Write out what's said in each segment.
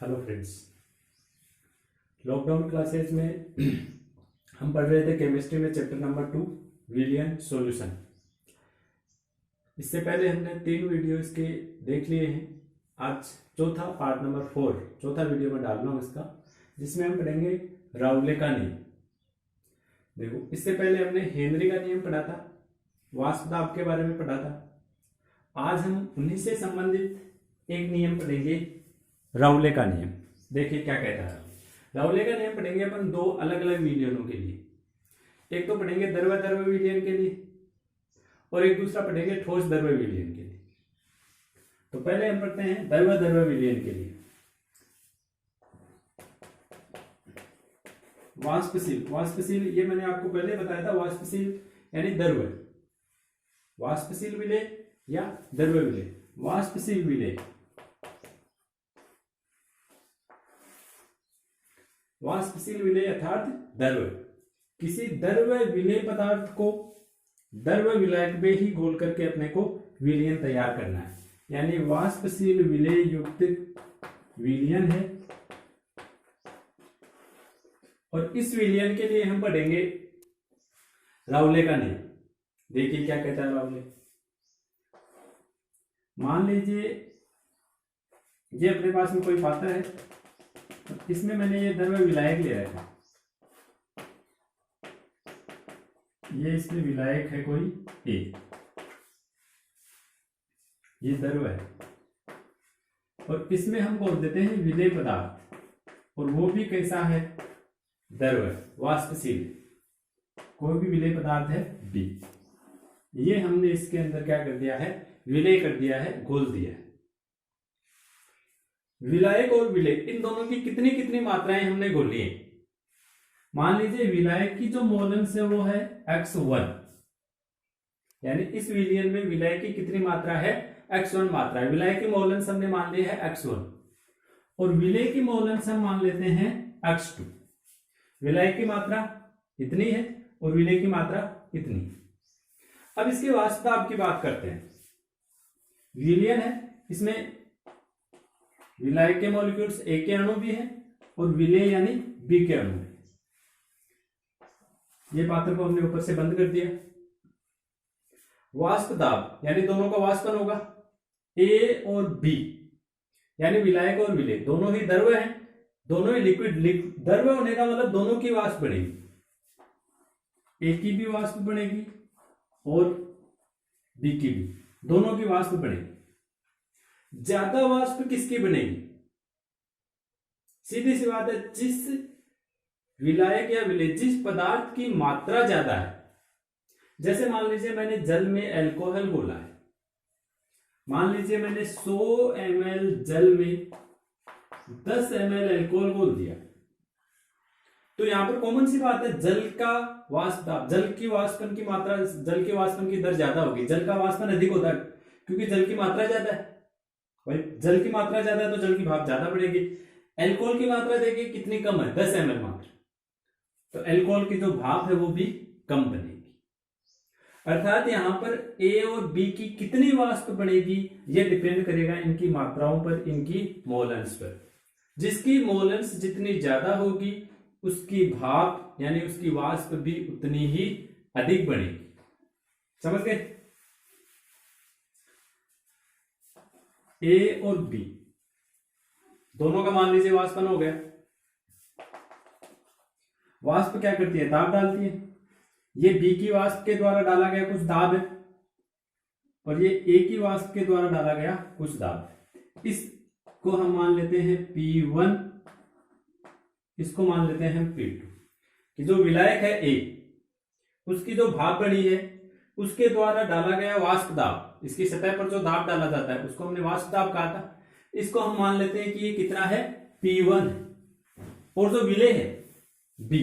Hello friends. Lockdown classes में हम पढ़ रहे थे केमिस्ट्री में चैप्टर नंबर 2 विलियन सॉल्यूशन। इससे पहले हमने 3 वीडियो इसके देख लिए हैं। आज चौथा पार्ट नंबर 4 चौथा वीडियो में डाल रहा हूँ इसका, जिसमें हम पढ़ेंगे राउले का नियम। देखो, इससे पहले हमने हेनरी का नियम पढ़ा था, वाष्प दाब के बारे में पढ़ा था। आज हम उन्हीं से संबंधित एक नियम पढ़ेंगे, राउले का नियम। देखिए क्या कहता है। राउले का नियम पढ़ेंगे अपन 2 अलग अलग विलियनों के लिए। एक तो पढ़ेंगे द्रव्य विलियन के लिए और एक दूसरा पढ़ेंगे ठोस द्रव्य विलियन के लिए। तो पहले हम पढ़ते हैं द्रव्य विलियन के लिए। वाष्पशील ये मैंने आपको पहले बताया था। वाष्पशील यानी द्रव्य, वाष्पशील विलेय या द्रव्य विलेय। वाष्पशील विलेय, वाष्पशील विलेय अर्थात द्रव्य। किसी द्रव्य विलेय पदार्थ को द्रव्य विलायक में ही घोल करके अपने को विलयन तैयार करना है, यानी वाष्पशील विलेय युक्त विलयन है। और इस विलयन के लिए हम पढ़ेंगे राउले का नियम। देखिए क्या कहता है राउले। मान लीजिए ये अपने पास में कोई पात्र है, इसमें मैंने ये द्रव्य विलायक ले रखा है। ये इसमें विलायक है कोई ए, ये द्रव्य है, और इसमें हम बोल देते हैं विलेय पदार्थ, और वो भी कैसा है? द्रव्य, वाष्पशील। कोई भी विलेय पदार्थ है बी। ये हमने इसके अंदर क्या कर दिया है? विलेय कर दिया है, घोल दिया है। विलायक और विलेय इन दोनों की कितनी कितनी मात्राएं हमने घोली है। मान लीजिए विलायक की जो मोलेंस है वो है x1, यानी इस विलयन में विलायक की कितनी मात्रा है? x1 मात्रा है। विलायक की मोलेंस हमने मान लिया है x1 और विलेय की मोलेंस हम मान लेते हैं x2। विलायक की मात्रा इतनी है और विलेय की मात्रा इतनी। अब इसके वाष्प दाब की बात करते हैं। विलयन है, इसमें विलायक के मॉलिक्यूल्स ए के अणु भी हैं और विलेय यानी बी के अणु भी। ये पात्र को हमने ऊपर से बंद कर दिया। वाष्प दाब यानी दोनों का वाष्पन होगा ए और बी, यानी विलायक और विलेय दोनों ही द्रव्य हैं, दोनों ही लिक्विड। द्रव्य होने का मतलब दोनों की वाष्प बढ़ेगी, ए की भी वाष्प बढ़ेगी और बी की भी, दोनों की वाष्प बढ़ेगी। ज्यादा वाष्प किसकी बनेगी? सीधी सी बात है, जिस विलायक या विलेय, जिस पदार्थ की मात्रा ज्यादा है। जैसे मान लीजिए मैंने जल में अल्कोहल घोला है, मान लीजिए मैंने 100 ml जल में 10 ml अल्कोहल घोल दिया, तो यहां पर कॉमन सी बात है, जल का वाष्प दाब, जल की वाष्पन की मात्रा, जल के वाष्पन की दर ज्यादा होगी। जल का वाष्पन अधिक होता है क्योंकि जल की मात्रा ज्यादा है। भाई जल की मात्रा ज्यादा है तो जल की भाप ज्यादा बढ़ेगी। अल्कोहल की मात्रा देखिए कितनी कम है, 10 ml मात्र, तो अल्कोहल की जो भाप है वो भी कम बनेगी। अर्थात यहां पर ए और बी की कितनी वाष्प बढ़ेगी ये डिपेंड करेगा इनकी मात्राओं पर, इनकी मोलेंस पर। जिसकी मोलेंस जितनी ज्यादा होगी उसकी भाप यानी उसकी वाष्प भी उतनी ही अधिक बढ़ेगी। समझ गए? ए और बी दोनों का मान लीजिए वाष्पन हो गया। वाष्प क्या करती है? दाब डालती है। ये बी की वाष्प के द्वारा डाला गया कुछ दाब है और ये ए की वाष्प के द्वारा डाला गया कुछ दाब है। इसको हम मान लेते हैं P1, इसको मान लेते हैं P2। कि जो विलायक है ए, उसकी जो भाप बढ़ी है उसके द्वारा डाला गया वाष्प दाब, इसकी सतह पर जो दाब डाला जाता है उसको हमने वाष्प दाब कहा था। इसको हम मान लेते हैं कि ये कितना है? P1 है। और जो विलेय है B,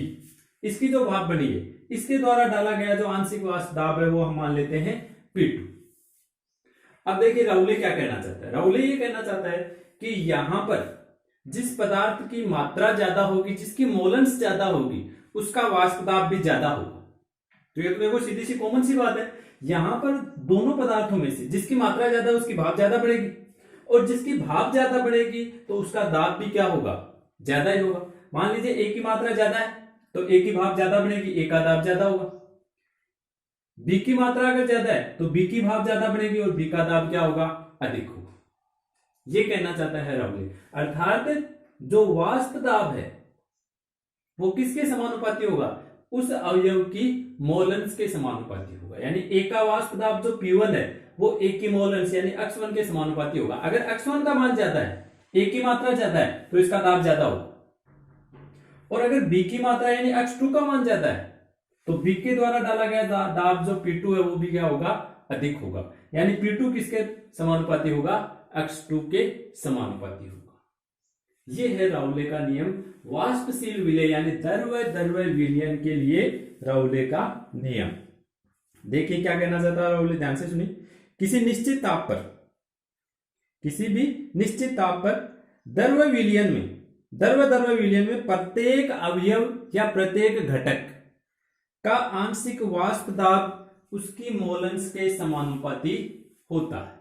इसकी जो भाप बढ़ी है इसके द्वारा डाला गया जो आंशिक वाष्प दाब है वो हम मान लेते हैं P2। अब देखिए राउले क्या कहना चाहता है। राउले ये कहना चाहता है कि यहां पर जिस पदार्थ की मात्रा ज्यादा होगी, जिसकी मोलेंस ज्यादा होगी, उसका वाष्प दाब भी ज्यादा होगा। तो ये तो देखो सीधी सी कॉमन सी बात है, यहां पर दोनों पदार्थों में से जिसकी मात्रा ज्यादा है उसकी भाप ज्यादा बढ़ेगी और जिसकी भाप ज्यादा बढ़ेगी तो उसका दाब भी क्या होगा, ज्यादा ही होगा। मान लीजिए ए की मात्रा ज्यादा है तो ए की भाप ज्यादा बढ़ेगी, ए का दाब ज्यादा होगा। बी की मात्रा अगर ज्यादा है तो बी की भाप ज्यादा बढ़ेगी और बी का दाब क्या होगा, अधिक होगा। ये कहना चाहता है राउले। अर्थात जो वाष्प दाब है वो किसके समानुपाती होगा, उस अवयव की मोलेंस के समानुपाती होगा। यानी ए का वाष्प दाब जो P1 है वो ए की मोलेंस यानी x1 के समानुपाती होगा। अगर x1 का मान ज्यादा है, ए की मात्रा ज्यादा है तो इसका दाब ज्यादा होगा। और अगर बी की मात्रा यानी x2 का मान ज्यादा है तो बी के द्वारा डाला गया दाब जो P2 है वो भी क्या होगा, अधिक होगा। यानी P2 किसके समानुपाती होगा, x2 के समानुपाती होगा। ये है राउले का नियम वाष्पशील विलय यानी द्रव्य विलयन के लिए राउले का नियम। देखिए क्या कहना चाहता है राउले, ध्यान से सुनिए। किसी भी निश्चित ताप पर द्रव्य विलयन में प्रत्येक अवयव या प्रत्येक घटक का आंशिक वाष्प दाब उसकी मोलेंस के समानुपाती होता है।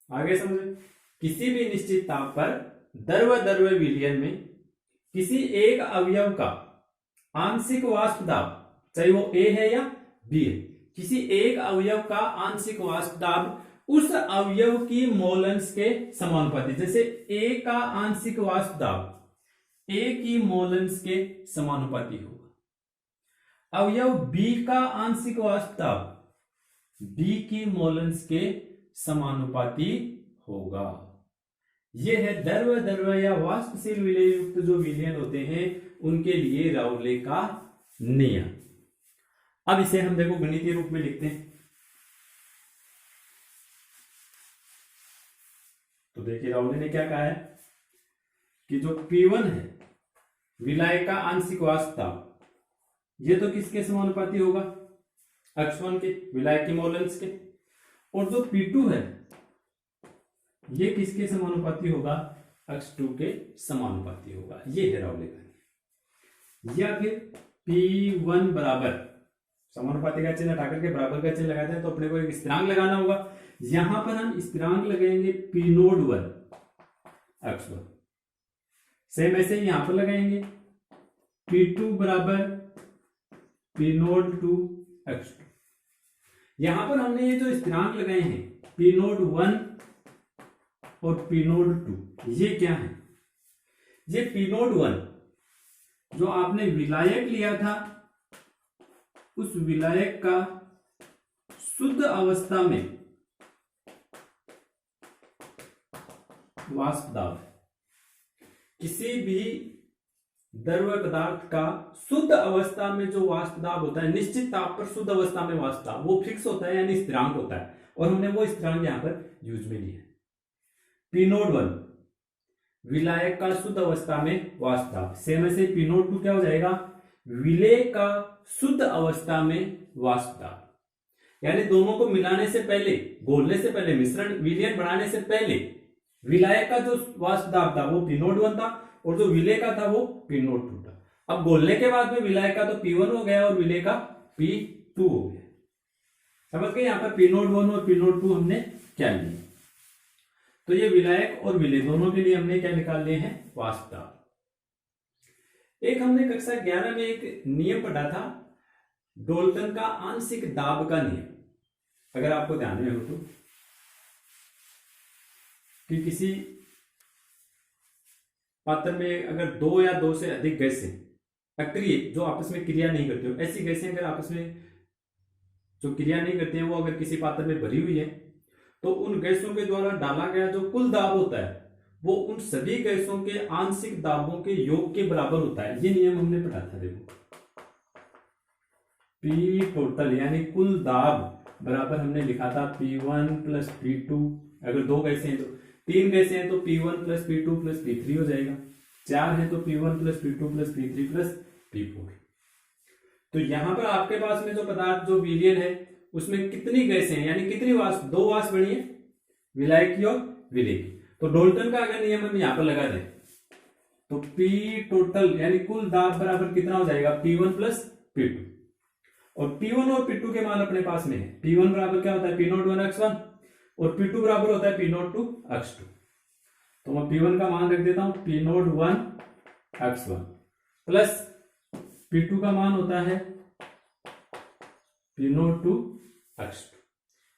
आगे समझे, किसी भी निश्चित ताप पर द्रव्य विलयन में किसी एक अवयव का आंशिक वाष्प दाब, चाहे वो ए है या बी है, किसी एक अवयव का आंशिक वाष्प दाब उस अवयव की मोलेंस के समानुपाती। जैसे ए का आंशिक वाष्प दाब ए की मोलेंस के समानुपाती होगा। अवयव बी का आंशिक वाष्प दाब बी की मोलेंस के समानुपाती होगा। यह है द्रव्य या वाष्पशील विलय युक्त जो विलयन होते हैं उनके लिए राउले का नियम। अब इसे हम देखो गणितीय रूप में लिखते हैं। तो देखिए राउले ने क्या कहा है कि जो P1 है विलय का आंशिक वाष्प दाब, ये तो किसके समानुपाती होगा, x1 के, विलय की मोलेंस के। और जो P2 है ये किसके समानुपाती होगा, x2 के समानुपाती होगा। ये है राउले का नियम। या फिर P1 बराबर, समानुपाती का चिन्ह हटाकर के बराबर का चिन्ह लगाते हैं तो अपने को एक स्थिरांक लगाना होगा। यहां पर हम स्थिरांक लगाएंगे P01 x1। सेम ऐसे ही यहां पर लगाएंगे P2 बराबर P02 x2। यहां पर हमने ये जो स्थिरांक लगाए हैं P01 और P02, ये क्या है, ये P01 जो आपने विलायक लिया था उस विलायक का शुद्ध अवस्था में वाष्प दाब है। किसी भी द्रव्य पदार्थ का शुद्ध अवस्था में जो वाष्प दाब होता है, निश्चित ताप पर शुद्ध अवस्था में वाष्प दाब वो फिक्स होता है यानी स्थिरांक होता है, और हमने वो स्थिरांक यहां पर यूज में लिया है। P01 विलायक का शुद्ध अवस्था में वाष्प दाब, सेम ऐसे P02 क्या हो जाएगा, विलय का शुद्ध अवस्था में वाष्प दाब। यानी दोनों को मिलाने से पहले, घोलने से पहले, मिश्रण विलयन बनाने से पहले विलायक का जो वाष्प दाब था वो P01 था और जो विलय का था वो P02 था। अब घोलने के बाद में विलायक का तो P1 हो गया और विलय का P2 हो गया। समझ गए, यहां पर P01 और P02 हमने क्या लिया। तो ये विलायक और विलय दोनों के लिए हमने क्या निकाल लिए हैं, वाष्प दाब। एक हमने कक्षा 11 में एक नियम पढ़ा था, डाल्टन का आंशिक दाब का नियम, अगर आपको ध्यान में हो तो, कि किसी पात्र में अगर दो या दो से अधिक गैसें अक्रिय जो आपस में क्रिया नहीं करती हो, ऐसी गैसें अगर आपस में जो क्रिया नहीं करती हैं वो अगर किसी पात्र में भरी हुई है तो उन गैसों के द्वारा डाला गया जो कुल दाब होता है वो उन सभी गैसों के आंशिक दाबों के योग के बराबर होता है। ये नियम हमने पढ़ा था। देखो P टोटल यानी कुल दाब बराबर हमने लिखा था P1 प्लस P2। अगर दो गैसें हैं तो, तीन गैसें हैं तो P1 plus P2 plus P3 हो जाएगा, चार है तो P1 plus P2 plus P3 plus P4। तो यहां पर आपके पास में जो पदार्थ जो विलयन है उसमें कितनी गैसें हैं यानी कितनी वाष्प, दो वाष्प बनी है, विलायक की और विलय की। तो डाल्टन का अगर नियम हम यहां पर लगा दें तो P टोटल यानी कुल दाब बराबर कितना हो जाएगा, P1 प्लस P2। और P1 और P2 के मान अपने पास में है। P1 बराबर क्या होता है, P01 x1 और P2 बराबर होता है P नोट टू x2। तो मैं P1 का मान रख देता हूं P note 1 x1 plus P2 का मान होता है P नोट 2 x2।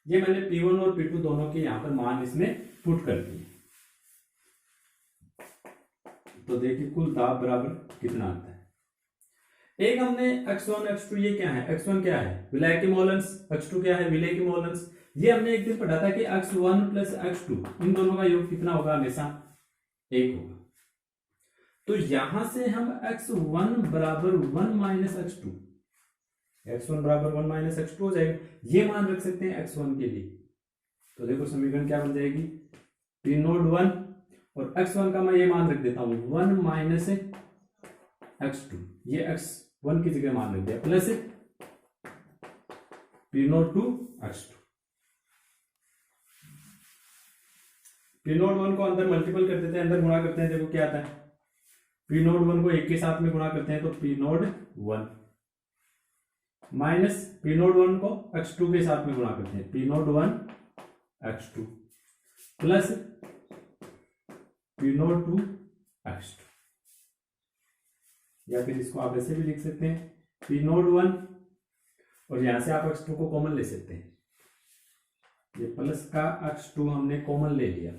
ये मैंने P1 और P2 दोनों के यहां पर मान इसमें पुट कर दिए। तो देखिए कुल दाब बराबर कितना आता है। एक हमने x1 x2 ये क्या है, x1 क्या है विलायक की मोलेंस, x2 क्या है विलेय की मोलेंस। ये हमने एक दिन पढ़ा था कि x1 प्लस x2 इन दोनों का योग कितना होगा, हमेशा 1 होगा। तो यहां से हम x1 बराबर 1 माइनस x2, x1 बराबर 1 माइनस x2 हो जाएगा। ये मान रख सकते हैं x1 के लिए। तो देखो समीकरण क्या बन जाएगी, P नोट 1 और x1 का मैं ये मान रख देता हूं 1 माइनस x2, ये x1 की जगह मान रख दिया, plus P note 2 x2। P note 1 को अंदर मल्टीपल कर देते हैं, अंदर गुणा करते हैं, देखो क्या आता है। P नोट 1 को 1 के साथ में गुणा करते हैं तो P note 1 minus P note 1 को x2 के साथ में गुणा करते हैं P note 1 x2 plus P note 2 x2। या फिर इसको आप ऐसे भी लिख सकते हैं P नोट 1 और यहां से आप x2 को कॉमन ले सकते हैं। ये प्लस का x2 हमने कॉमन ले लिया।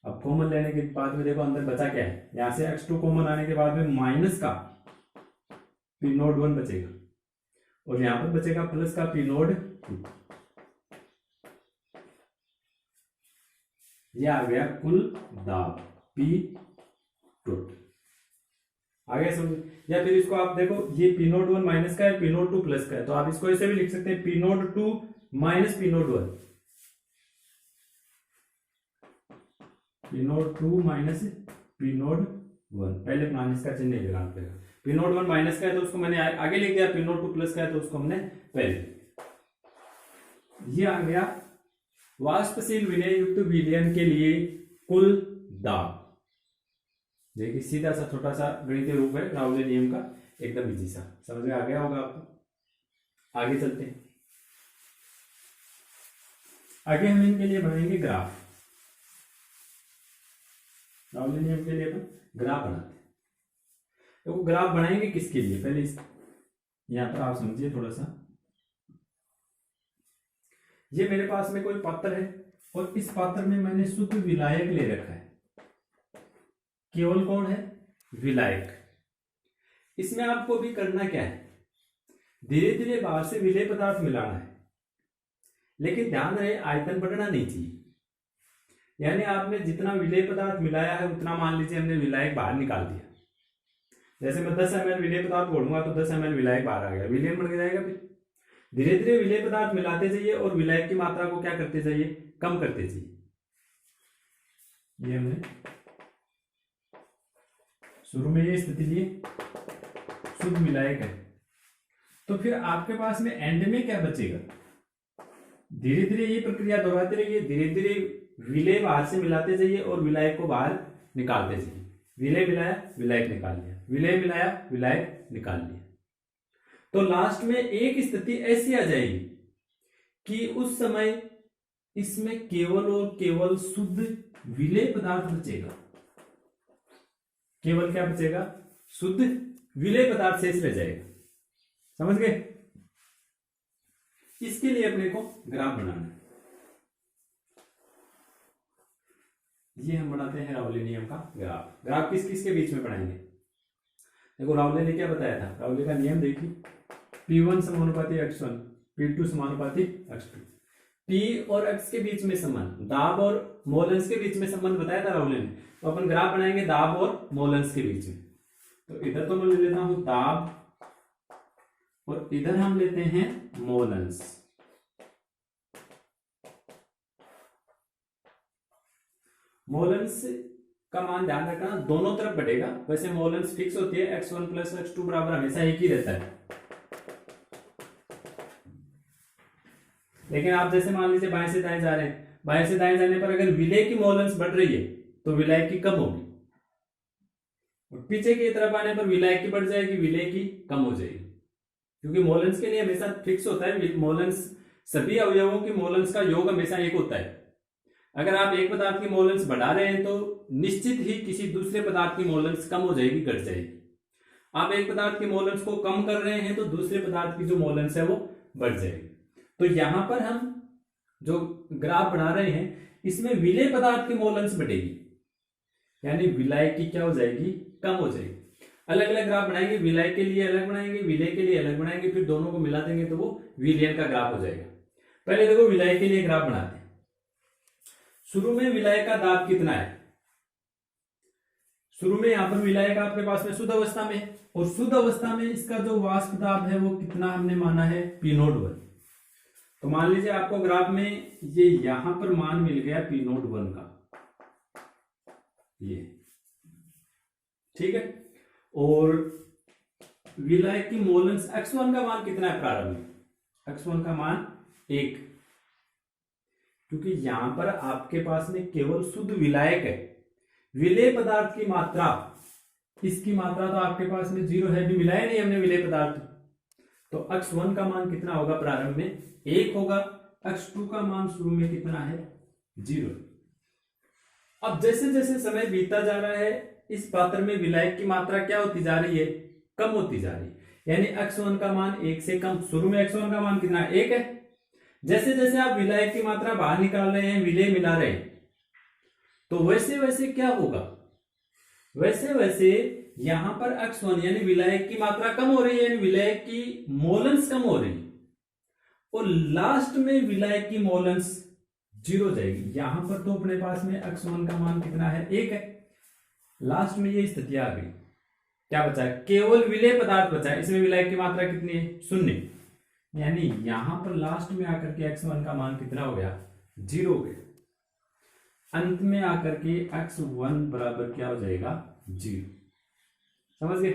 अब कॉमन लेने के बाद में देखो अंदर बचा क्या है, यहां से x2 कॉमन आने के बाद में माइनस का P नोट 1 बचेगा और यहां पर बचेगा प्लस का P नोट 2। ये आ गया कुल दाब P टोटल। आगे समझ। या फिर इसको आप देखो ये P नोट 1 माइनस का है, P नोट 2 प्लस का है, तो आप इसको ऐसे भी लिख सकते हैं P note 2 minus P note 1, P note 2 minus P note 1। पहले माइनस का चिन्ह लगाना पड़ेगा। P नोट 1 माइनस का है तो उसको मैंने आगे लिख दिया, P नोट 2 प्लस का है तो उसको हमने पहले। ये आ गया वाष्पशील विलेय युक्त विलयन के लिए कुल दाब। देखिए सीधा सा छोटा सा गणितीय रूप है राउले नियम का, एकदम इजी सा, समझ में आ गया होगा आपको। आगे चलते हैं। आगे हम इनके लिए बनाएंगे ग्राफ। राउले नियम के लिए अपन ग्राफ बनाते हैं। तो ग्राफ बनाएंगे किसके लिए, पहले यहां पर आप समझिए थोड़ा सा। ये मेरे पास में कोई पात्र है और इस पात्र में मैंने शुद्ध विलायक ले रखा है। केवल कौन है, विलायक। इसमें आपको भी करना क्या है, धीरे धीरे बाहर से विलेय पदार्थ मिलाना है, लेकिन ध्यान रहे आयतन बढ़ना नहीं चाहिए। यानी आपने जितना विलेय पदार्थ मिलाया है उतना मान लीजिए हमने विलायक बाहर निकाल दिया। जैसे मैं 10 ml विलेय पदार्थ घोलूंगा तो 10 ml विलायक बाहर आ गया, विलयन बढ़ जाएगा। फिर धीरे धीरे विलेय पदार्थ मिलाते जाइए और विलायक की मात्रा को क्या करते जाइए, कम करते जाइए। ये हमने शुरू में ये स्थिति लिए, शुद्ध विलायक है। तो फिर आपके पास में एंड में क्या बचेगा, धीरे धीरे ये प्रक्रिया दोहराते रहिए, धीरे धीरे विलेय बाहर से मिलाते जाइए और विलायक को बाहर निकालते जाइए। विलेय मिलाया, विलायक निकाल लिया, विलेय मिलाया, विलायक निकाल लिया। तो लास्ट में एक स्थिति ऐसी आ जाएगी कि उस समय इसमें केवल और केवल शुद्ध विलेय पदार्थ बचेगा। केवल क्या बचेगा, शुद्ध विलेय पदार्थ शेष रह जाएगा। समझ गए। इसके लिए अपने को ग्राफ बनाना है। ये हम बनाते हैं राउले नियम का ग्राफ। ग्राफ किस किस के बीच में बनाएंगे, देखो राउले ने क्या बताया था, राउले का नियम देखिए, P1 समानुपाती x1, P2 समानुपाती x2। P और x के बीच में संबंध, दाब और मोलेंस के बीच में संबंध बताया था राउले ने। तो अपन ग्राफ बनाएंगे दाब और मोलेंस के बीच में। तो इधर तो मैं ले लेता हूं दाब और इधर हम लेते हैं मोलेंस। मोलेंस का मान ध्यान रखना दोनों तरफ बढ़ेगा। वैसे मोलेंस फिक्स होती है, x1 प्लस x2 बराबर हमेशा एक ही रहता है। लेकिन आप जैसे मान लीजिए बाएं से दाएं जा रहे हैं, बाएं से दाएं जाने पर अगर विलेय की मोलेंस बढ़ रही है तो विलायक की कम होगी, और पीछे की तरफ आने पर विलायक की बढ़ जाएगी, विलेय की कम हो जाएगी। क्योंकि मोलेंस के लिए हमेशा फिक्स होता है, मोलेंस सभी अवयवों की मोलेंस का योग हमेशा एक होता है। अगर आप एक पदार्थ की मोलेंस बढ़ा रहे हैं तो निश्चित ही किसी दूसरे पदार्थ की मोलेंस कम हो जाएगी, घट जाएगी। आप एक पदार्थ की मोलेंस को कम कर रहे हैं तो दूसरे पदार्थ की जो मोलेंस है वो बढ़ जाएगी। तो यहां पर हम जो ग्राफ बना रहे हैं इसमें विलेय पदार्थ की मोलेंस बढ़ेगी, यानी विलाय की क्या हो जाएगी, कम हो जाएगी। अलग अलग ग्राफ बनाएंगे, विलाय के लिए अलग बनाएंगे, विलेय के लिए अलग बनाएंगे, फिर दोनों को मिला देंगे तो वो विलयन का ग्राफ हो जाएगा। पहले देखो विलाय के लिए ग्राफ बनाते हैं। शुरू में विलाय का दाब कितना है, शुरू में यहां पर विलाय का आपके पास में शुद्ध अवस्था में है, और शुद्ध अवस्था में इसका जो वाष्प दाब है वो कितना हमने माना है, P01। तो मान लीजिए आपको ग्राफ में ये यहां पर मान मिल गया P01 का, ये ठीक है। और विलायक की मोलेंस x1 का मान कितना है प्रारंभ में, x1 का मान 1, क्योंकि यहां पर आपके पास में केवल शुद्ध विलायक है। विलेय पदार्थ की मात्रा, इसकी मात्रा तो आपके पास में 0 है, भी मिलाया नहीं हमने विलेय पदार्थ, तो x1 का मान कितना होगा प्रारंभ में, 1 होगा। x2 का मान शुरू में कितना है, 0। अब जैसे जैसे समय बीतता जा रहा है इस पात्र में विलायक की मात्रा क्या होती जा रही है, कम होती जा रही है, यानी x1 का मान 1 से कम। शुरू में x1 का मान कितना है, 1 है। जैसे जैसे आप विलायक की मात्रा बाहर निकाल रहे हैं, विलेय मिला रहे हैं, तो वैसे वैसे क्या होगा, वैसे वैसे यहां पर x1 यानी विलायक की मात्रा कम हो रही है, यानी विलायक की मोलेंस कम हो रही है, और लास्ट में विलायक की मोलेंस 0 हो जाएगी। यहां पर तो अपने पास में x1 का मान कितना है, 1 है। लास्ट में ये स्थिति आ गई, क्या बचा है, केवल विलेय पदार्थ बचा है, इसमें विलायक की मात्रा कितनी है, 0, यानी यहां पर लास्ट में आकर के x1 का मान कितना हो गया, 0 हो गया। अंत में आकर के x1 बराबर क्या हो जाएगा, 0। समझ गए।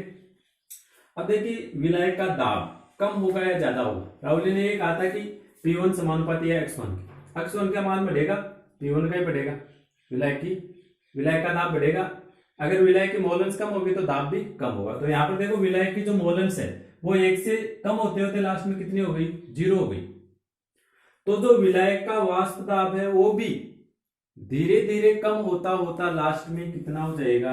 अब देखिए विलायक का दाब कम होगा या ज्यादा होगा। राहुल ने ये कहा था कि P1 समानुपाती है x1 के, x1 का मान बढ़ेगा, P1 का ही बढ़ेगा, विलायक का दाब बढ़ेगा। अगर विलायक की मोलेंस कम होगी तो दाब भी कम होगा। तो यहां पर देखो विलायक की जो मोलेंस है वो 1 से कम होते होते लास्ट में कितनी हो गई, 0 हो गई। तो जो विलायक का वाष्प दाब है वो भी धीरे धीरे कम होता होता लास्ट में कितना हो जाएगा,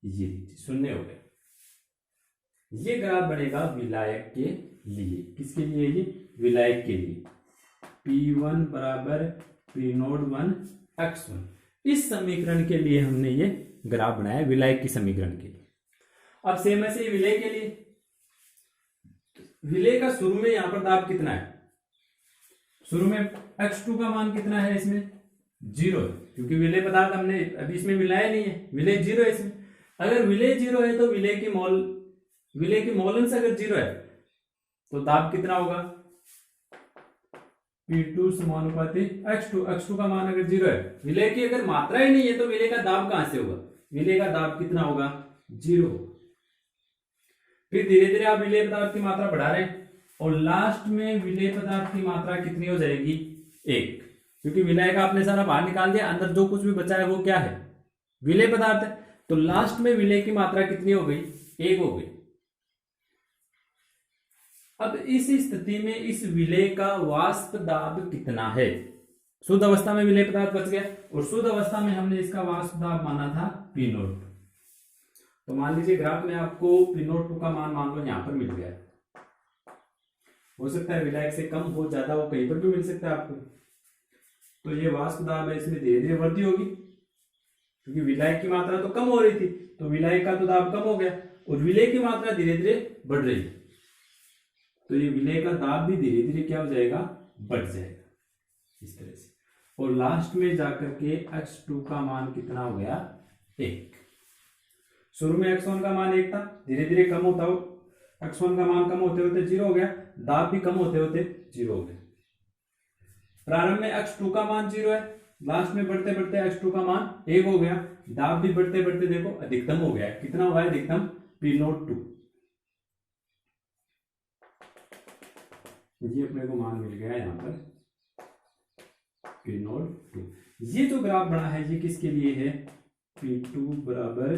ये 0 हो गया। ये ग्राफ बनेगा विलायक के लिए, किसके लिए, ये विलायक के लिए। P1 बराबर P01 x1, इस समीकरण के लिए हमने ये ग्राफ बनाया, विलायक की समीकरण के लिए। अब सेम ऐसे ही विलेय के लिए, विलेय का शुरू में यहां पर दाब कितना है, शुरू में x2 का मान कितना है, इसमें 0 है, क्योंकि विलेय पदार्थ हमने अभी इसमें मिलाया नहीं है, विलेय 0 है इसमें। अगर विलेय 0 है तो विलेय की मोलेंस अगर 0 है तो दाब कितना होगा, P2 समानुपाती x2 का मान अगर 0 है, विलेय की अगर मात्रा ही नहीं है तो विलेय का दाब कहां से होगा, विलेय का दाब कितना होगा, 0। फिर धीरे धीरे आप विलेय पदार्थ की मात्रा बढ़ा रहे हैं और लास्ट में विलेय पदार्थ की मात्रा कितनी हो जाएगी, 1, क्योंकि विलेय का आपने सारा बाहर निकाल दिया, अंदर जो कुछ भी बचा है वो क्या है, विलेय पदार्थ है। तो लास्ट में विलेय की मात्रा कितनी हो गई, 1 हो गई। अब इस स्थिति में इस विलेय का वाष्प दाब कितना है, शुद्ध अवस्था में विलेय पदार्थ बच गया और शुद्ध अवस्था में हमने इसका वाष्प दाब माना था P02। तो मान लीजिए ग्राफ में आपको P02 का मान लो यहां पर मिल गया, हो सकता है विलायक से कम हो, ज्यादा हो, कहीं पर भी मिल सकता है आपको। तो ये वाष्प दाब है, इसमें धीरे धीरे वृद्धि होगी, क्योंकि विलायक की मात्रा तो कम हो रही थी, तो विलायक का तो दाब कम हो गया और विलेय की मात्रा धीरे धीरे बढ़ रही है, तो ये विलेय का दाब भी धीरे धीरे क्या हो जाएगा, बढ़ जाएगा इस तरह से। और लास्ट में जाकर के x2 का मान कितना हो गया, 1। शुरू में x1 का मान 1 था, धीरे धीरे कम होता हो, x1 का मान कम होते होते 0 हो गया, दाब भी कम होते होते 0 हो गया। प्रारंभ में x2 का मान 0 है, लास्ट में बढ़ते बढ़ते x2 का मान 1 हो गया, दाब भी बढ़ते बढ़ते देखो अधिकतम हो गया। कितना हुआ है अधिकतम, P02। ये अपने को मान मिल गया यहाँ पर P02। ये जो ग्राफ बना है ये किसके लिए है, P2 बराबर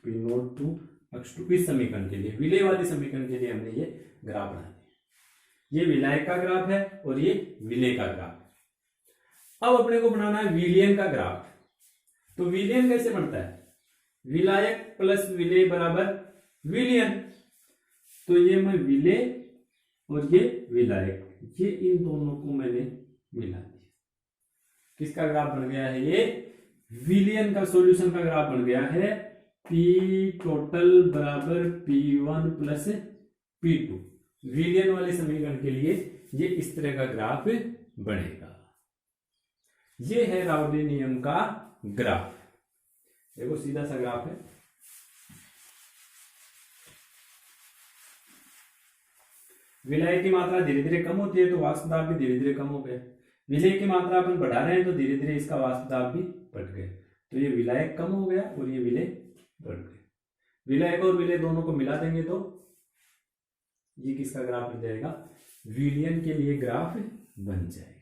P02 x2, इस समीकरण के लिए, विलेय वाले समीकरण के लिए हमने ये ग्राफ बना दिया। ये विलायक का ग्राफ है और ये विलेय का ग्राफ है। अब अपने को बनाना है विलयन का ग्राफ। तो विलयन कैसे बनता है? विलायक प्लस विलेय बराबर विलयन। तो ये मैं विलेय और ये विलायक, ये इन दोनों को मैंने मिला दिया। किसका ग्राफ बन गया है? ये विलयन का सॉल्यूशन का ग्राफ बन गया है। P टोटल बराबर P1 प्लस P2। विलयन वाले समीकरण के लिए ये इस तरह का ग्राफ बनेगा। ये है राउली नियम का ग्राफ। देखो सीधा सा ग्राफ है। विलय की मात्रा धीरे धीरे कम होती है तो वाष्प दाब भी धीरे धीरे कम हो गया। विलय की मात्रा अपन बढ़ा रहे हैं तो धीरे धीरे इसका वाष्प दाब भी बढ़ गया। तो ये विलायक कम हो गया और ये विलय बढ़ गया। विलायक और विलय दोनों को मिला देंगे तो ये किसका ग्राफ बन जाएगा? विलयन के लिए ग्राफ बन जाएगा।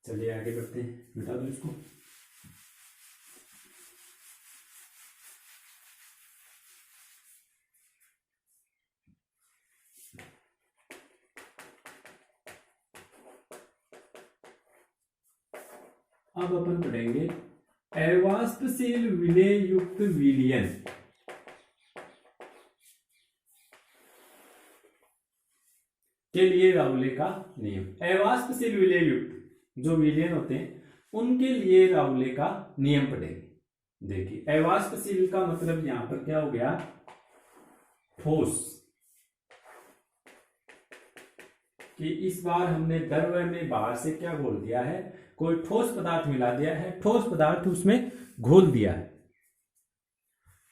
चलिए आगे बढ़ते हैं, मिटा दो इसको। अब अपन पढ़ेंगे अवाष्पशील विलेय युक्त विलयन। के लिए राउले का नियम। अवाष्पशील विलेय युक्त जो विलयन होते हैं उनके लिए राउले का नियम पढ़ेंगे। देखिए अवाष्पशील का मतलब यहां पर क्या हो गया? ठोस। कि इस बार हमने द्रव्य में बाहर से क्या घोल दिया है? कोई ठोस पदार्थ मिला दिया है, ठोस पदार्थ उसमें घोल दिया है,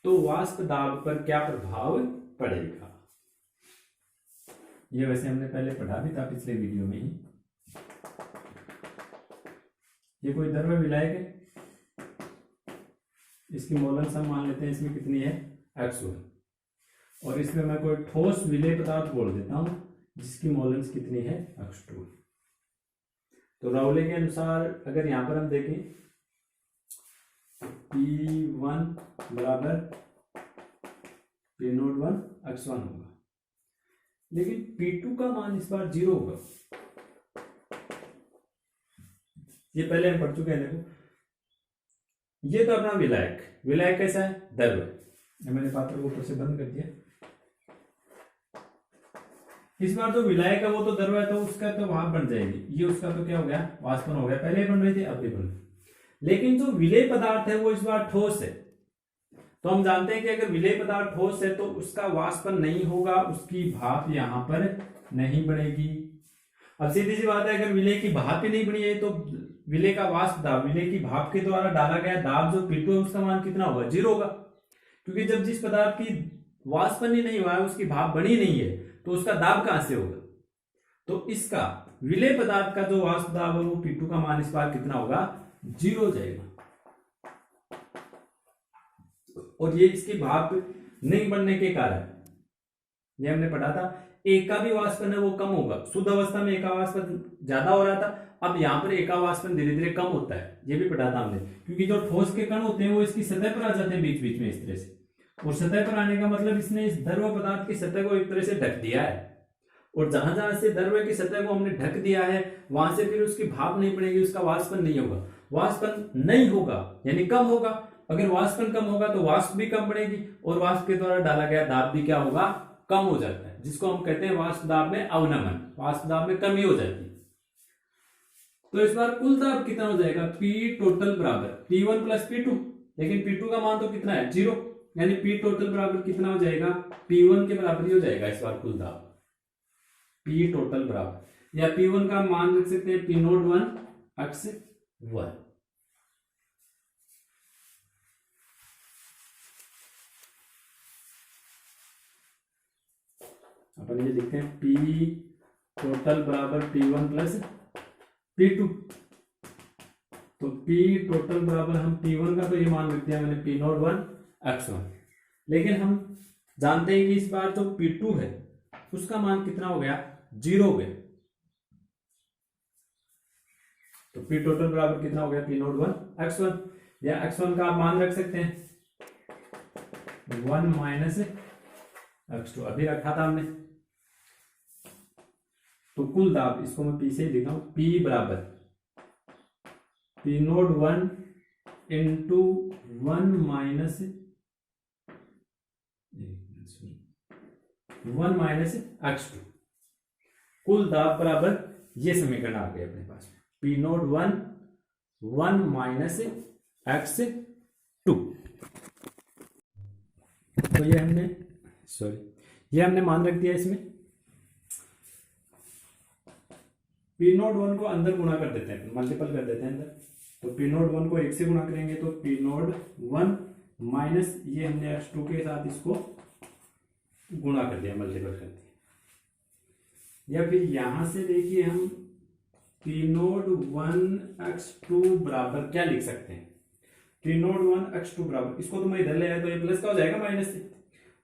तो वाष्प दाब पर क्या प्रभाव पड़ेगा? ये वैसे हमने पहले पढ़ा भी था पिछले वीडियो में ही। ये कोई द्रव्य विलायक है, इसकी मोलर सम मान लेते हैं, इसमें कितनी है? X1। और इसमें मैं कोई ठोस विलेय पदार्थ बोल देता हूं जिसकी मोलेंस कितनी है? X2। तो राउले के अनुसार अगर यहां पर हम देखें P1 बराबर P01 X1 होगा, लेकिन P2 का मान इस बार 0 होगा। ये पहले हम पढ़ चुके हैं। देखो ये तो अपना विलायक। विलायक कैसा है? द्रव्य। मैंने पात्र को ऊपर से बंद कर दिया। इस बार जो विलायक है वो तो द्रव्य है, तो उसका तो भाप बन जाएगी। ये उसका तो क्या हो गया? वाष्पन हो गया। पहले बन रही थी, अब भी बन रही। लेकिन जो विलेय पदार्थ है वो इस बार ठोस है। तो हम जानते हैं कि अगर विलेय पदार्थ ठोस है तो उसका वाष्पन नहीं होगा, उसकी भाप यहां पर नहीं बनेगी। अब सीधी सी बात है, अगर विलेय की भाप ही नहीं बनी है तो विलेय का वाष्प दाब, विलेय की भाप के द्वारा डाला गया दाब जो P2 है उसका मान कितना होगा? 0 होगा। क्योंकि जब जिस पदार्थ की वाष्पन ही नहीं हुआ है, उसकी भाप बनी नहीं है, तो उसका दाब कहां से होगा? तो इसका विलेय पदार्थ का जो वाष्प दाब है वो P2 का मान इस बार कितना होगा? 0 हो जाएगा। और ये इसकी भाप नहीं बनने के कारण, ये हमने पढ़ा था, एक का भी वाष्पन है वो कम होगा। शुद्ध अवस्था में एका वाष्पन ज्यादा हो रहा था, अब यहां पर एका वाष्पन धीरे धीरे कम होता है। ये भी पढ़ा था हमने, क्योंकि जो ठोस के कण होते हैं वो इसकी सतह पर आ जाते हैं बीच बीच में इस तरह से। और सतह पर आने का मतलब इसने इस द्रव पदार्थ की सतह को एक तरह से ढक दिया है। और जहां जहां से द्रव्य की सतह को हमने ढक दिया है वहां से फिर उसकी भाप नहीं बनेगी, उसका वाष्पन नहीं होगा। वाष्पन नहीं होगा यानी कम होगा। अगर वाष्पन कम होगा तो वाष्प भी कम बनेगी और वाष्प के द्वारा डाला गया दाब भी क्या होगा? कम हो जाता है, जिसको हम कहते हैं वाष्प दाब में अवनमन, वाष्प दाब में कमी हो जाती है। तो इस बार कुल दाब कितना हो जाएगा? P टोटल बराबर P1 प्लस P2। लेकिन P2 का मान तो कितना है? 0। यानी P टोटल बराबर कितना हो जाएगा? P1 के बराबर ही हो जाएगा इस बार कुल दाब। P टोटल बराबर, या P1 का मान रख सकते हैं P01 X1। अपन ये लिखते हैं P टोटल बराबर P1 प्लस P2। तो P टोटल बराबर हम P1 का तो ये मान रख दिया मैंने P01 X1। लेकिन हम जानते हैं कि इस बार जो P2 है उसका मान कितना हो गया? 0 हो गया। तो P टोटल बराबर कितना हो गया? P01 X1। या X1 का आप मान रख सकते हैं 1 माइनस X2, अभी रखा था हमने। तो कुल दाब, इसको मैं P से लिखा हूं, P बराबर P naught 1 into 1 minus 1 minus x2, कुल दाब बराबर ये समीकरण आ गया अपने पास। पी नोट 1 माइनस x2, तो ये हमने मान रख दिया इसमें। पी नोट 1 को अंदर गुणा कर देते हैं, मल्टीपल कर देते हैं अंदर। तो पी नोट 1 को 1 से गुणा करेंगे तो पी नोट 1 माइनस ये हमने x2 के साथ इसको गुणा कर दिया, मल्टीपल कर दिया। या फिर यहां से देखिए हम पी नोट 1 x2 बराबर क्या लिख सकते हैं, पी नोट 1 x2 बराबर, इसको तो मैं इधर ले आया तो ये प्लस का हो जाएगा माइनस से,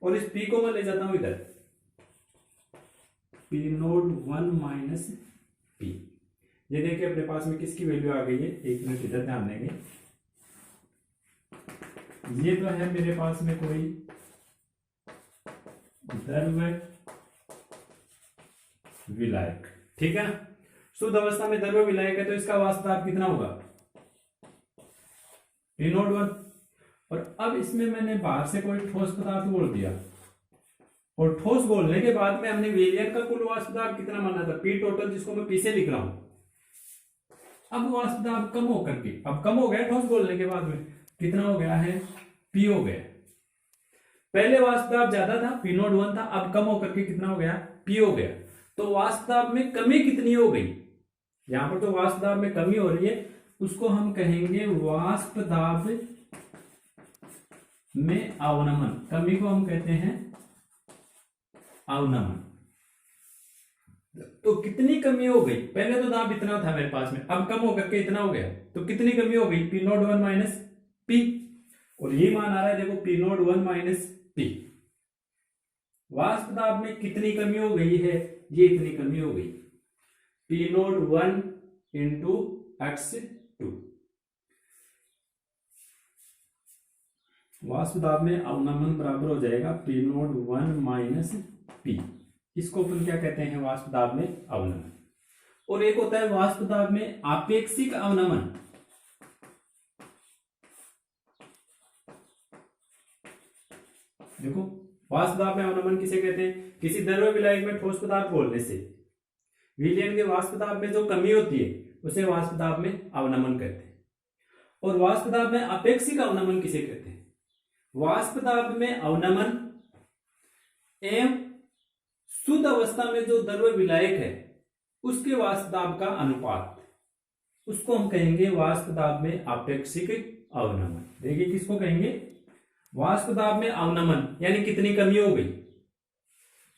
और इस पी को मैं ले जाता हूं इधर, पी नोट 1 माइनस पी। ये देखिए अपने पास में किसकी वैल्यू आ गई है, एक मिनट इधर ध्यान देंगे। ये तो है मेरे पास में कोई द्रव्य विलायक, ठीक है। शुद्ध अवस्था में द्रव्य विलायक है तो इसका वास्तव कितना होगा, पी नोट 1। और अब इसमें मैंने बाहर से कोई ठोस पदार्थ बोल दिया, और ठोस बोलने के बाद में हमने विलयन का कुल वाष्प दाब कितना माना था, पी टोटल, जिसको मैं पी से लिख रहा हूं। अब वाष्प दाब कम होकर के, अब कम हो गया ठोस बोलने के बाद में, कितना हो गया है, पी हो गया। पहले वाष्प दाब ज्यादा था, पी नोट 1 था, अब कम होकर के कितना हो गया, पी हो गया। तो वाष्प दाब में कमी कितनी हो गई, यहां पर तो वाष्प दाब में कमी हो रही है, उसको हम कहेंगे वाष्प दाब में अवनमन, कमी को हम कहते हैं अवनमन। तो कितनी कमी हो गई, पहले तो दाब इतना था मेरे पास में, अब कम होकर के इतना हो गया, तो कितनी कमी हो गई, पी नोट 1 माइनस पी। और ये मान आ रहा है देखो, पी नोट 1 माइनस पी। वाष्प दाब में कितनी कमी हो गई है, ये इतनी कमी हो गई, पी नोट 1 इंटू x2। वाष्प दाब में अवनमन बराबर हो जाएगा पी नोट 1 माइनस पी। इसको अपन क्या कहते हैं, वाष्प दाब में अवनमन। और एक होता है वाष्प दाब में आपेक्षिक अवनमन। देखो वाष्प दाब में अवनमन किसे कहते हैं, किसी द्रव्य विलायक में ठोस पदार्थ घोलने से विलयन के वाष्प दाब में जो कमी होती है उसे वाष्प दाब में अवनमन कहते हैं। और वाष्प दाब में अपेक्षिक अवनमन किसे कहते हैं, वाष्प दाब में अवनमन एवं शुद्ध अवस्था में जो द्रव्य विलायक है उसके वाष्प दाब का अनुपात, उसको हम कहेंगे वाष्प दाब में अपेक्षिक अवनमन। देखिए किसको कहेंगे, वाष्प दाब में अवनमन, यानी कितनी कमी हो गई।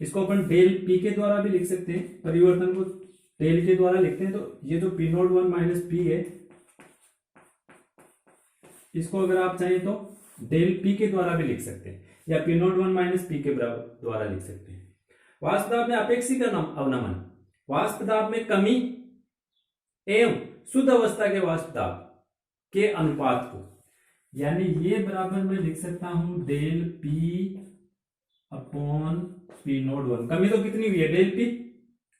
इसको अपन डेल पी के द्वारा भी लिख सकते हैं, परिवर्तन को डेल के द्वारा लिखते हैं। तो ये जो पी नोट 1 माइनस पी है, इसको अगर आप चाहें तो डेल पी के द्वारा भी लिख सकते हैं, या पी नोट 1 माइनस पी के द्वारा लिख सकते हैं। वाष्प दाब में अपेक्षिक अवनमन, वाष्प दाब में कमी एवं शुद्ध अवस्था के वाष्प दाब के अनुपात को, यानी ये बराबर मैं लिख सकता हूं del P upon P naught 1। कमी तो कितनी हुई है, डेल पी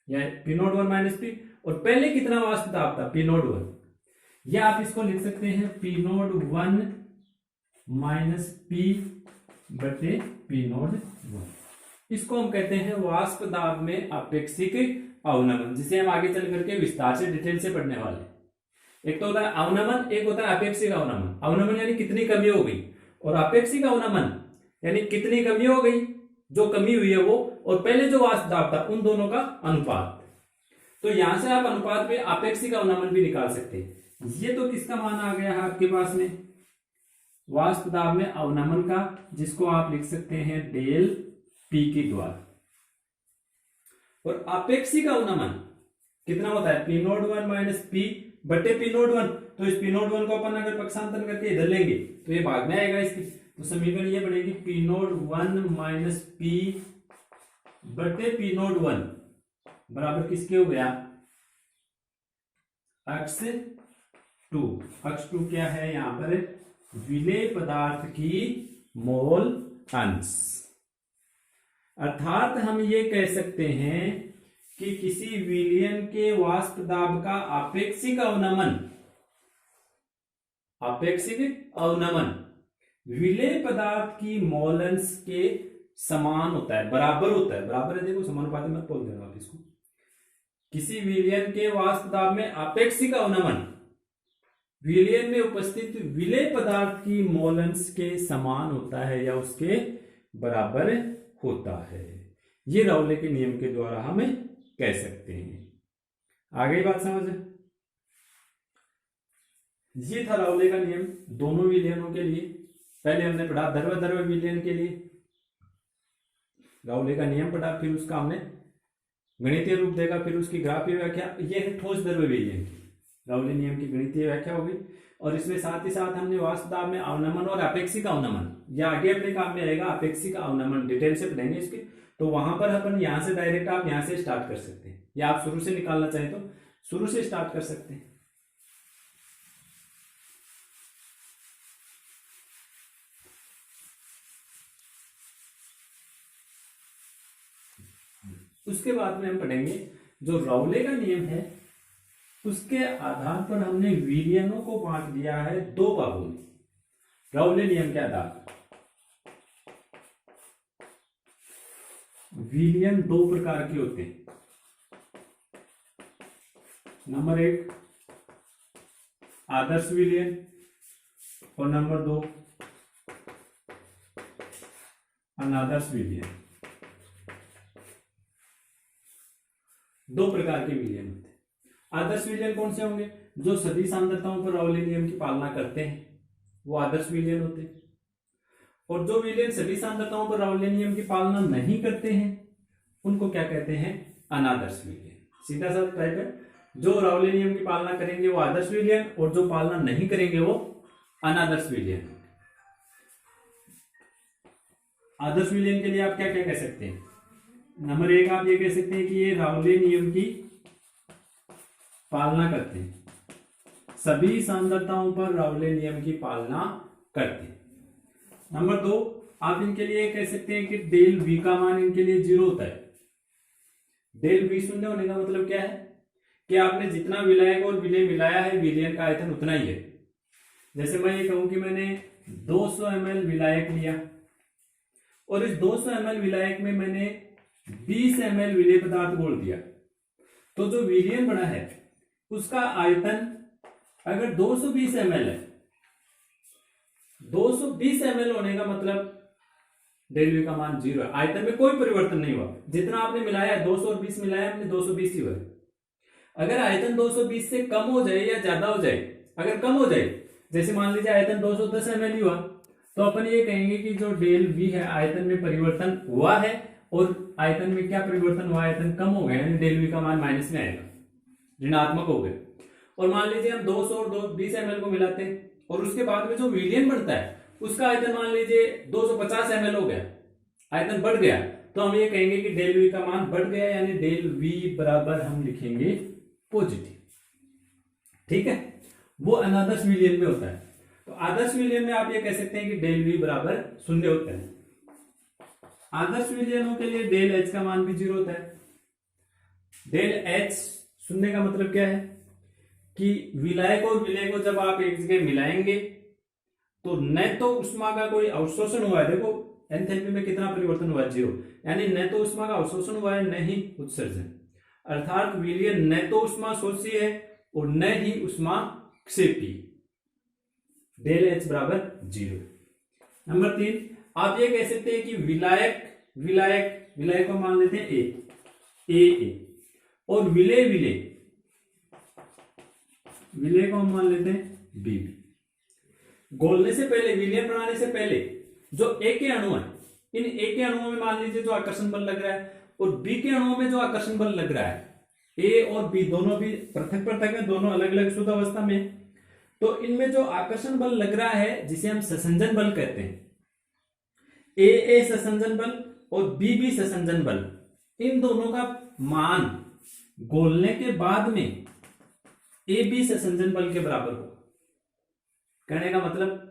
या पी नोट 1 माइनस पी, और पहले कितना वाष्प दाब था, पी नोट 1। या आप इसको लिख सकते हैं पी नोट 1 माइनस पी बटे पी नोट 1। इसको हम कहते हैं वाष्प दाब में अपेक्षिक अवनमन, जिसे हम आगे चल करके विस्तार से डिटेल से पढ़ने वाले हैं। एक तो होता है अवनमन, एक होता है अपेक्षिक अवनमन। अवनमन यानी कितनी कमी हो गई, और अपेक्षिक अवनमन यानी कितनी कमी हो गई, जो कमी हुई है वो, और पहले जो वाष्प दाब था, उन दोनों का अनुपात। तो यहां से आप अनुपात में अपेक्षिक अवनमन भी निकाल सकते हैं। ये तो किसका मान आ गया है आपके पास में, वाष्प दाब में अवनमन का, जिसको आप लिख सकते हैं डेल पी के द्वारा। और अपेक्षिक अवनमन कितना होता है, पी नोट 1 माइनस पी बटे पी नोट 1। तो इस पी नोट 1 को अपन अगर पक्षांतर करके इधर लेंगे तो ये भाग में आएगा इसकी, तो समीकरण ये बनेगी पी नोट 1 माइनस पी बटे पी नोट 1 बराबर किसके हो गया, x2। x2 क्या है यहां पर, विलेय पदार्थ की मोल अंश। अर्थात हम ये कह सकते हैं कि किसी विलयन के वाष्प दाब का अपेक्षिक अवनमन आपेक्षिक अवनमन विलेय पदार्थ की मोलेंस के समान होता है, बराबर होता है। बराबर है, देखो समानुपाती मत बोल देना आप इसको। किसी विलयन के वाष्प दाब में आपेक्षिक अवनमन विलयन में उपस्थित विलेय पदार्थ की मोलेंस के समान होता है या उसके बराबर होता है। ये राउले के नियम के द्वारा हम कह सकते हैं। आगे बात समझ। ये था राउले का नियम दोनों विलयनों के लिए। पहले हमने पढ़ा द्रव्य विलयन के लिए राउले का नियम पढ़ा, फिर उसका हमने गणितीय रूप देखा, फिर उसकी ग्राफीय व्याख्या। ये है ठोस द्रव्य विलयन की राउले नियम की गणितीय व्याख्या होगी। और इसमें साथ ही साथ हमने वाष्प दाब में अवनमन और अपेक्षिक अवनमन, या आगे अपने काम में आएगा अपेक्षिक अवनमन, डिटेल से पढ़ेंगे इसके। तो वहां पर अपन यहां से डायरेक्ट आप यहां से स्टार्ट कर सकते हैं, या आप शुरू से निकालना चाहें तो शुरू से स्टार्ट कर सकते हैं। उसके बाद में हम पढ़ेंगे जो राउले का नियम है, उसके आधार पर हमने विलयनों को बांट दिया है दो भागों में। राउले नियम के आधार पर विलयन दो प्रकार के होते हैं। नंबर 1 आदर्श विलयन और नंबर 2 अनादर्श विलयन। दो प्रकार के विलयन होते हैं। आदर्श विलयन कौन से होंगे? जो सभी सांद्रताओं पर राउले नियम की पालना करते हैं, वो आदर्श विलयन होते हैं। और जो विलयन सभी सांद्रताओं पर राउले नियम की पालना नहीं करते हैं, उनको क्या कहते हैं? अनादर्श विलयन। सीधा सा टाइप है, जो राउले नियम की पालना करेंगे वो आदर्श विलयन, और जो पालना नहीं करेंगे वो अनादर्श विलयन। आदर्श विलयन के लिए आप क्या क्या कह सकते हैं? नंबर 1 आप ये कह सकते हैं कि ये राउले नियम की पालना करते हैं, सभी सांद्रताओं पर राउले नियम की पालना करते हैं। नंबर 2 आप इनके लिए कह सकते हैं कि डेल वी का मान इनके लिए 0 होता है। डेल वी शून्य होने का मतलब क्या है कि आपने जितना विलायक और विलेय मिलाया है, विलयन का आयतन उतना ही है। जैसे मैं ये कहूं कि मैंने 200 ml विलायक लिया और इस 200 ml विलायक में मैंने 20 ml विलेय पदार्थ घोल दिया, तो जो विलयन बना है उसका आयतन अगर 220 ml है, 220 ml होने का मतलब डेल वी का मान 0 है। आयतन में कोई परिवर्तन नहीं हुआ, जितना आपने मिलाया 220 मिलाया आपने 220 ही हुआ। अगर आयतन 220 से कम हो जाए या ज्यादा हो जाए, अगर कम हो जाए, जैसे मान लीजिए आयतन 210 ml हुआ, तो अपन ये कहेंगे कि जो डेल वी है आयतन में परिवर्तन हुआ है, और आयतन में क्या परिवर्तन हुआ? आयतन कम हो गया, यानी डेल वी का मान माइनस में आएगा, ऋणात्मक हो गए। और मान लीजिए हम 200 और 220 ml को मिलाते हैं और उसके बाद में जो विलयन बनता है उसका आयतन मान लीजिए 250 ml हो गया, आयतन बढ़ गया, तो हम ये कहेंगे कि डेल वी का मान बढ़ गया, यानी डेल वी बराबर हम लिखेंगे पॉजिटिव। ठीक है, वो अनादर्श विलयन में होता है। तो आदर्श विलयन में आप ये कह सकते हैं कि डेल वी बराबर 0 होता है। आदर्श विलयनों के लिए डेल एच का मान भी 0 होता है। डेल एच 0 का मतलब क्या है कि विलायक और विलेय को जब आप एक जगह मिलाएंगे तो न तो उष्मा का कोई अवशोषण हुआ है, देखो एंथैल्पी में कितना परिवर्तन हुआ है? 0, यानी न तो उष्मा का अवशोषण हुआ है न ही उत्सर्जन, अर्थात विलयन न तो उष्मा शोषी है और न ही उष्मा क्षेपी। डेल एच बराबर 0। नंबर 3 आप ये कह सकते हैं कि विलायक को मान लेते हैं ए और विलेय को हम मान लेते हैं बी। घोलने से पहले, विलयन बनाने से पहले जो ए के अणु है, इन ए के अणुओं में मान लीजिए जो आकर्षण बल लग रहा है, और बी के अणुओं में जो आकर्षण बल लग रहा है, ए और बी दोनों भी पृथक है, दोनों अलग अलग शुद्ध अवस्था में। तो इनमें जो आकर्षण बल लग रहा है जिसे हम ससंजन बल कहते हैं, ए ससंजन बल और बी ससंजन बल, इन दोनों का मान घोलने के बाद में ए बी ससंजन बल के बराबर होगा। कहने का मतलब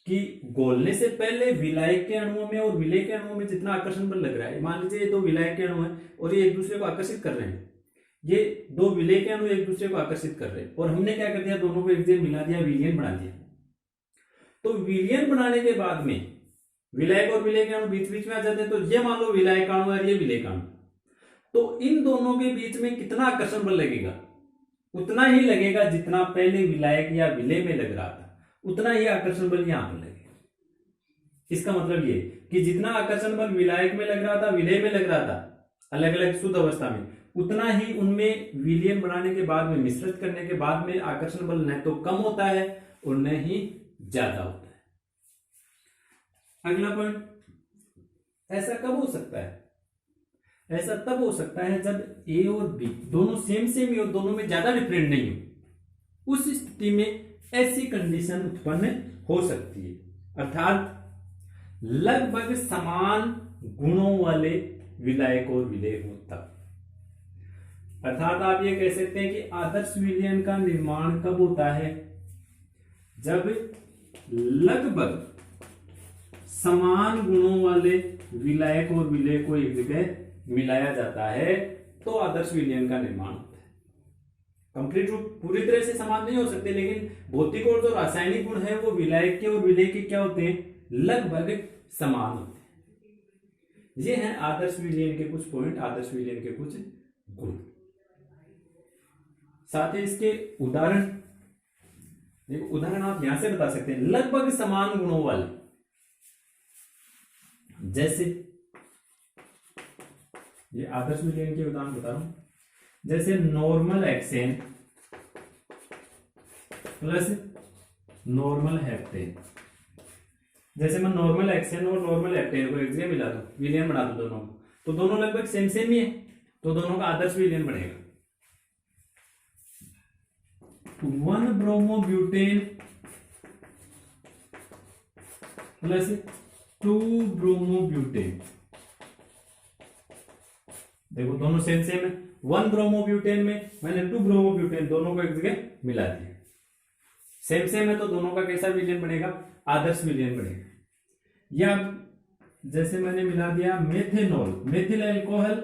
कि घोलने से पहले विलायक के अणुओं में और विलेय के अणुओं में जितना आकर्षण बल लग रहा है, मान लीजिए ये दो विलायक के अणु हैं और ये एक दूसरे को आकर्षित कर रहे हैं, ये दो विलेय के अणु एक दूसरे को आकर्षित कर रहे हैं, और हमने क्या कर दिया? दोनों को एक जगह मिला दिया, विलयन बना दिया। तो विलयन बनाने के बाद में विलायक और विलेय के अणु बीच बीच में आ जाते हैं। तो ये मान लो विलायक अणु और ये विलेय अणु, तो इन दोनों के बीच में कितना आकर्षण बल लगेगा? उतना ही लगेगा जितना पहले विलायक या विलेय में लग रहा था, उतना ही आकर्षण बल यहां पर लगेगा। इसका मतलब ये कि जितना आकर्षण बल विलायक में लग रहा था, विलेय में लग रहा था अलग अलग शुद्ध अवस्था में, उतना ही उनमें विलयन बनाने के बाद में, मिश्रित करने के बाद में आकर्षण बल न तो कम होता है और न ही ज्यादा होता है। अगला पॉइंट, ऐसा कब हो सकता है? ऐसा तब हो सकता है जब ए और बी दोनों सेम सेम हो, दोनों में ज्यादा डिफरेंट नहीं हो। उस स्थिति में ऐसी कंडीशन उत्पन्न हो सकती है, अर्थात लगभग समान गुणों वाले विलायक और विलेय हो तब। अर्थात आप ये कह सकते हैं कि आदर्श विलयन का निर्माण कब होता है? जब लगभग समान गुणों वाले विलायक और विलेय को एक जगह मिलाया जाता है, तो आदर्श विलयन का निर्माण होता है। कंप्लीट रूप पूरी तरह से समान नहीं हो सकते, लेकिन भौतिक और जो रासायनिक गुण है वो विलायक के और विलेय के क्या होते हैं? लगभग समान होते हैं। ये हैं आदर्श विलयन के कुछ पॉइंट, आदर्श विलयन के कुछ गुण। साथ ही इसके उदाहरण, देखो उदाहरण आप यहां से बता सकते हैं, लगभग समान गुणों वाले, जैसे ये आदर्श विलयन के उदाहरण बता रहा हूं, जैसे normal hexane plus normal heptane. जैसे मैं नॉर्मल हेक्सेन और नॉर्मल हेप्टेन को एक जगह मिला दूं, विलयन बना दूं दोनों को, तो दोनों लगभग सेम सेम ही है, तो दोनों का आदर्श विलयन बनेगा। 1 ब्रोमोब्यूटेन प्लस 2 ब्रोमोब्यूटेन, देखो दोनों सेम सेम है। 1 ब्रोमोब्यूटेन में मैंने 2 ब्रोमोब्यूटेन दोनों को एक जगह मिला दिया, सेम सेम है, तो दोनों का कैसा विलयन बनेगा? आदर्श विलयन बनेगा। या जैसे मैंने मिला दिया methanol, methyl alcohol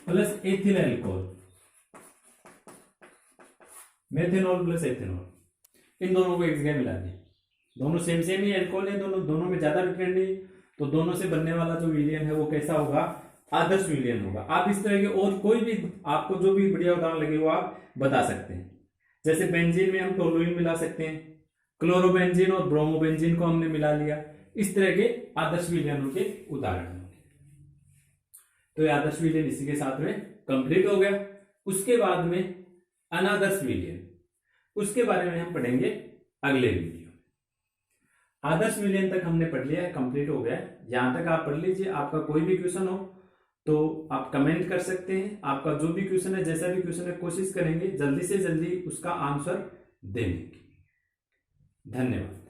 plus ethyl alcohol, methanol plus ethanol, इन दोनों को एक जगह मिला दिया, दोनों सेम सेम ही अल्कोहल है, दोनों में ज्यादा डिफरेंट नहीं, तो दोनों से बनने वाला जो विलयन है वो कैसा होगा? आदर्श विलयन होगा। आप इस तरह के और कोई भी आपको जो भी बढ़िया उदाहरण लगे वो आप बता सकते हैं। जैसे बेंजीन में हम टोलुइन मिला सकते हैं, क्लोरोबेंजीन और ब्रोमोबेंजीन को हमने मिला लिया, इस तरह के आदर्श विलयनों के उदाहरण होंगे। तो ये आदर्श विलयन इसी के साथ में कंप्लीट हो गया। उसके बाद में अनादर्श विलयन, उसके बारे में हम पढ़ेंगे अगले वीडियो। आदर्श विलयन तक हमने पढ़ लिया है, कंप्लीट हो गया। यहां तक आप पढ़ लीजिए। आपका कोई भी क्वेश्चन हो तो आप कमेंट कर सकते हैं। आपका जो भी क्वेश्चन है, जैसा भी क्वेश्चन है, कोशिश करेंगे जल्दी से जल्दी उसका आंसर देने की। धन्यवाद।